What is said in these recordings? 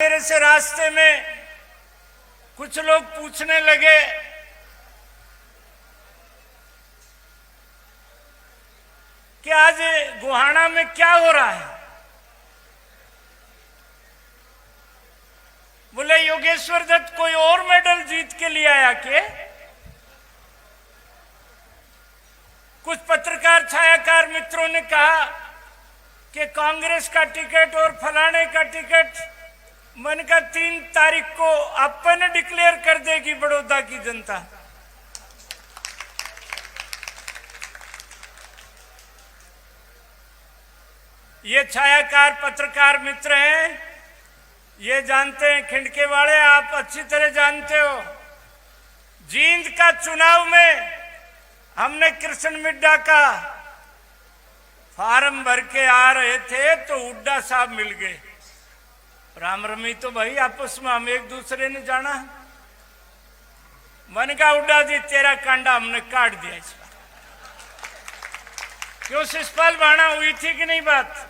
मेरे से रास्ते में कुछ लोग पूछने लगे कि आज गोहाना में क्या हो रहा है। बोले योगेश्वर दत्त कोई और मेडल जीत के लिए आया के? कुछ पत्रकार छायाकार मित्रों ने कहा कि कांग्रेस का टिकट और फलाने का टिकट मन का 3 तारीख को अपन डिक्लेयर कर देगी बड़ौदा की जनता। ये छायाकार पत्रकार मित्र हैं, ये जानते हैं, खिंडके वाले आप अच्छी तरह जानते हो, जींद का चुनाव में हमने कृष्ण मिड्डा का फार्म भर के आ रहे थे तो हुड्डा साहब मिल गए। राम रमी तो भाई आपस में हम एक दूसरे ने जाना। मन का हुड्डा जी तेरा कांडा हमने काट दिया इस बार। क्यों शिषपाल भाणा हुई थी कि नहीं बात?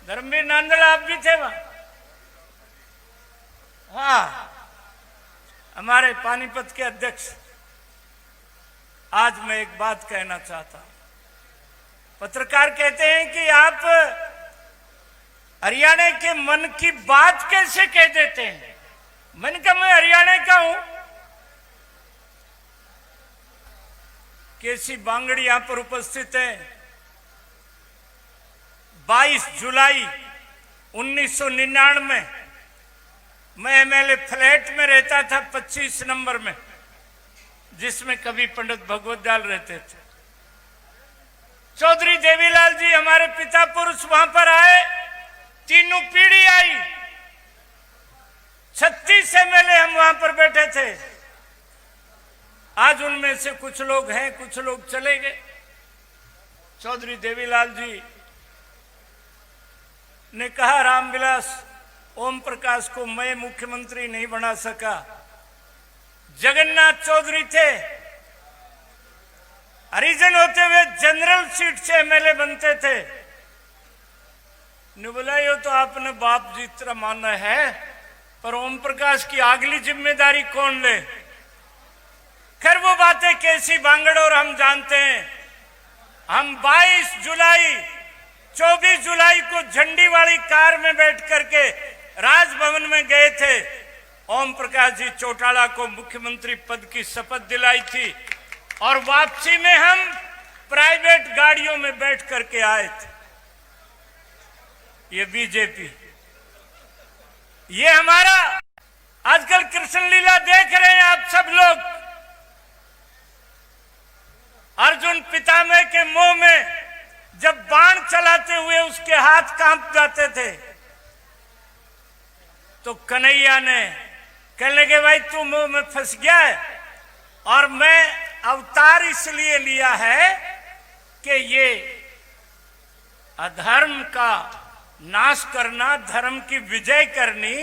धर्मवीर नांदल आप भी थे वहां। हाँ, हमारे पानीपत के अध्यक्ष। आज मैं एक बात कहना चाहता हूं। पत्रकार कहते हैं कि आप हरियाणा के मन की बात कैसे कह देते हैं? मन का मैं हरियाणा का हूं। केसी बांगड़ी यहां पर उपस्थित है। 22 जुलाई 1999 मैं एमएलए फ्लैट में रहता था 25 नंबर में, जिसमें कभी पंडित भगवत दयाल रहते थे। चौधरी देवीलाल जी हमारे पिता पुरुष वहां पर आए, तीनों पीढ़ी आई, 36 एमएलए हम वहां पर बैठे थे। आज उनमें से कुछ लोग हैं, कुछ लोग चले गए। चौधरी देवीलाल जी ने कहा रामविलास ओम प्रकाश को मैं मुख्यमंत्री नहीं बना सका। जगन्नाथ चौधरी थे, हरिजन होते हुए जनरल सीट से एमएलए बनते थे। ने बोला ये तो आपने बाप जी तरह माना है, पर ओम प्रकाश की अगली जिम्मेदारी कौन ले? खैर वो बातें केसी बांगड़ और हम जानते हैं। हम 22 जुलाई 24 जुलाई को झंडी वाली कार में बैठ करके राजभवन में गए थे। ओम प्रकाश जी चौटाला को मुख्यमंत्री पद की शपथ दिलाई थी और वापसी में हम प्राइवेट गाड़ियों में बैठ करके आए थे। ये बीजेपी, ये हमारा आजकल कृष्ण लीला देख रहे हैं आप सब लोग। अर्जुन पितामह के मुंह में जब बाण चलाते हुए उसके हाथ कांप जाते थे तो कन्हैया ने कहने लगे भाई तू मुंह में फंस गया है, और मैं अवतार इसलिए लिया है कि ये अधर्म का नाश करना, धर्म की विजय करनी।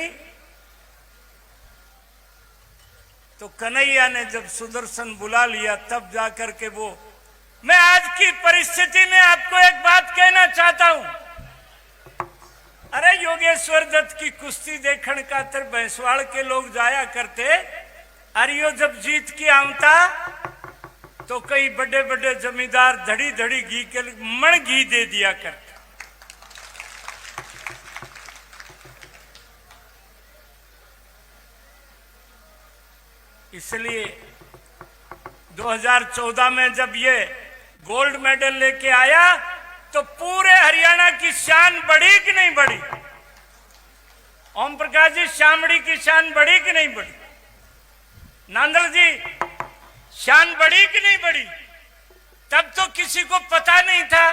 तो कन्हैया ने जब सुदर्शन बुला लिया तब जाकर के वो। मैं आज की परिस्थिति में आपको एक बात कहना चाहता हूं। अरे योगेश्वर दत्त की कुश्ती देखने खातिर भैंसवाड़ के लोग जाया करते। अरियो जब जीत के आमता तो कई बड़े बड़े जमींदार धड़ी धड़ी घी के मण घी दे दिया करते। इसलिए 2014 में जब ये गोल्ड मेडल लेके आया तो पूरे हरियाणा की शान बढ़ी कि नहीं बढ़ी? ओम प्रकाश जी, शामड़ी की शान बढ़ी कि नहीं बढ़ी? नांदल जी, शान बढ़ी कि नहीं बढ़ी? तब तो किसी को पता नहीं था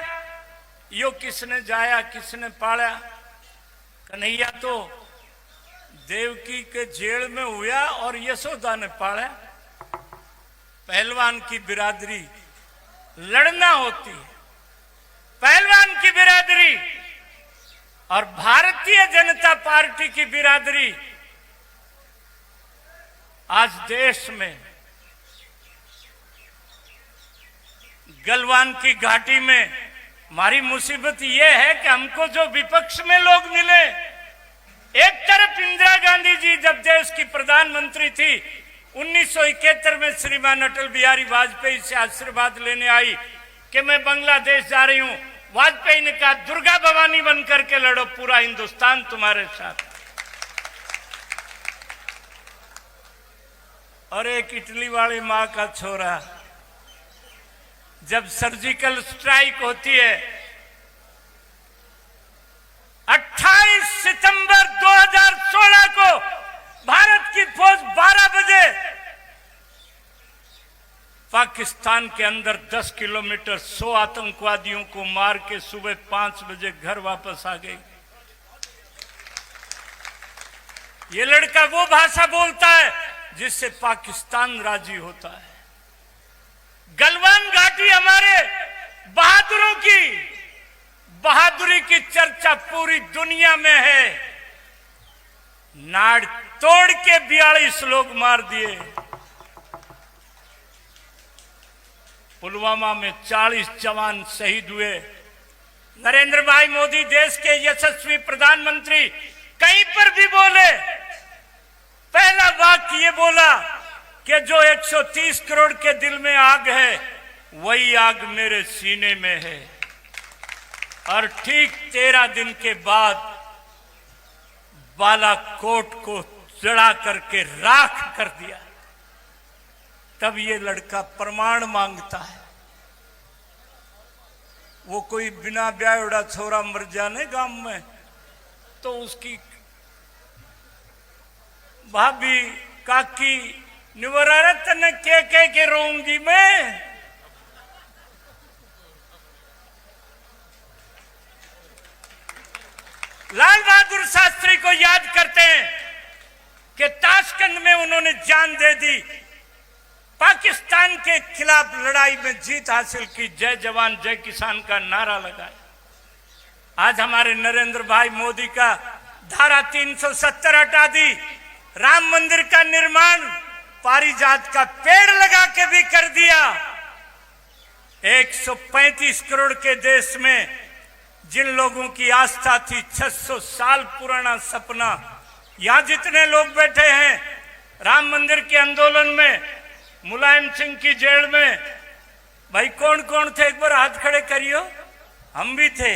यो किसने जाया, किसने पाला। कन्हैया तो देवकी के जेल में हुआ और यशोदा ने पाला। पहलवान की बिरादरी लड़ना होती है। पहलवान की बिरादरी और भारतीय जनता पार्टी की बिरादरी आज देश में गलवान की घाटी में हमारी मुसीबत यह है कि हमको जो विपक्ष में लोग मिले प्रधानमंत्री थी। 1971 में श्रीमान अटल बिहारी वाजपेयी से आशीर्वाद लेने आई कि मैं बांग्लादेश जा रही हूं। वाजपेयी ने कहा दुर्गा भवानी बन करके लड़ो, पूरा हिंदुस्तान तुम्हारे साथ। और एक इटली वाली मां का छोरा, जब सर्जिकल स्ट्राइक होती है 28 सितंबर 2016 को भारत की फौज 12 बजे पाकिस्तान के अंदर 10 किलोमीटर 100 आतंकवादियों को मार के सुबह 5 बजे घर वापस आ गई। ये लड़का वो भाषा बोलता है जिससे पाकिस्तान राजी होता है। गलवान घाटी हमारे बहादुरों की बहादुरी की चर्चा पूरी दुनिया में है। नाड़ तोड़ के 42 लोग मार दिए। पुलवामा में 40 जवान शहीद हुए। नरेंद्र भाई मोदी देश के यशस्वी प्रधानमंत्री कहीं पर भी बोले, पहला वाक्य ये बोला कि जो 130 करोड़ के दिल में आग है वही आग मेरे सीने में है। और ठीक 13 दिन के बाद बालाकोट को जड़ा करके राख कर दिया। तब ये लड़का प्रमाण मांगता है। वो कोई बिना ब्याह उड़ा छोरा मर जाने गांव में तो उसकी भाभी काकी निवरत न के रोऊंगी मैं। लाल बहादुर शास्त्री को याद करते हैं कि ताशकंद में उन्होंने जान दे दी, पाकिस्तान के खिलाफ लड़ाई में जीत हासिल की, जय जवान जय किसान का नारा लगाया। आज हमारे नरेंद्र भाई मोदी का धारा 370 हटा दी, राम मंदिर का निर्माण पारिजात का पेड़ लगा के भी कर दिया। 135 करोड़ के देश में जिन लोगों की आस्था थी 600 साल पुराना सपना, यहां जितने लोग बैठे हैं राम मंदिर के आंदोलन में, मुलायम सिंह की जेल में, भाई कौन कौन थे एक बार हाथ खड़े करियो। हम भी थे।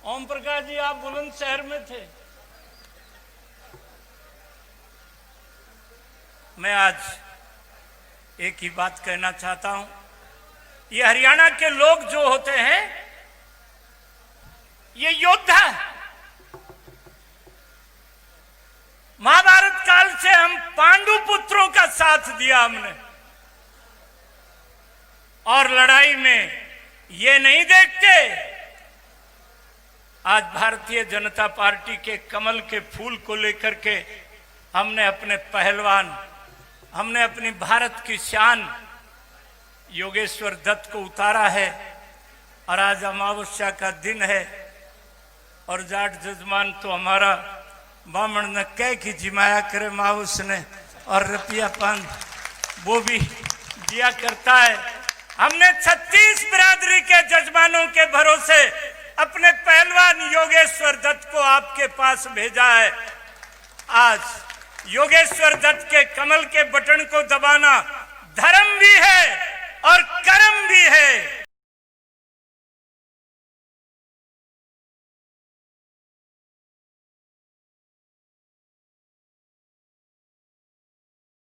ओम प्रकाश जी आप बुलंदशहर में थे। मैं आज एक ही बात कहना चाहता हूं, ये हरियाणा के लोग जो होते हैं ये योद्धा। महाभारत काल से हम पांडु पुत्रों का साथ दिया हमने, और लड़ाई में ये नहीं देखते। आज भारतीय जनता पार्टी के कमल के फूल को लेकर के हमने अपने पहलवान, हमने अपनी भारत की शान योगेश्वर दत्त को उतारा है। और आज अमावस्या का दिन है और जाट जजमान तो हमारा बामण ने कह की जिमाया करे माउस ने, और रुपया पान वो भी दिया करता है। हमने 36 बिरादरी के जजमानों के भरोसे अपने पहलवान योगेश्वर दत्त को आपके पास भेजा है। आज योगेश्वर दत्त के कमल के बटन को दबाना धर्म भी है और कर्म भी है।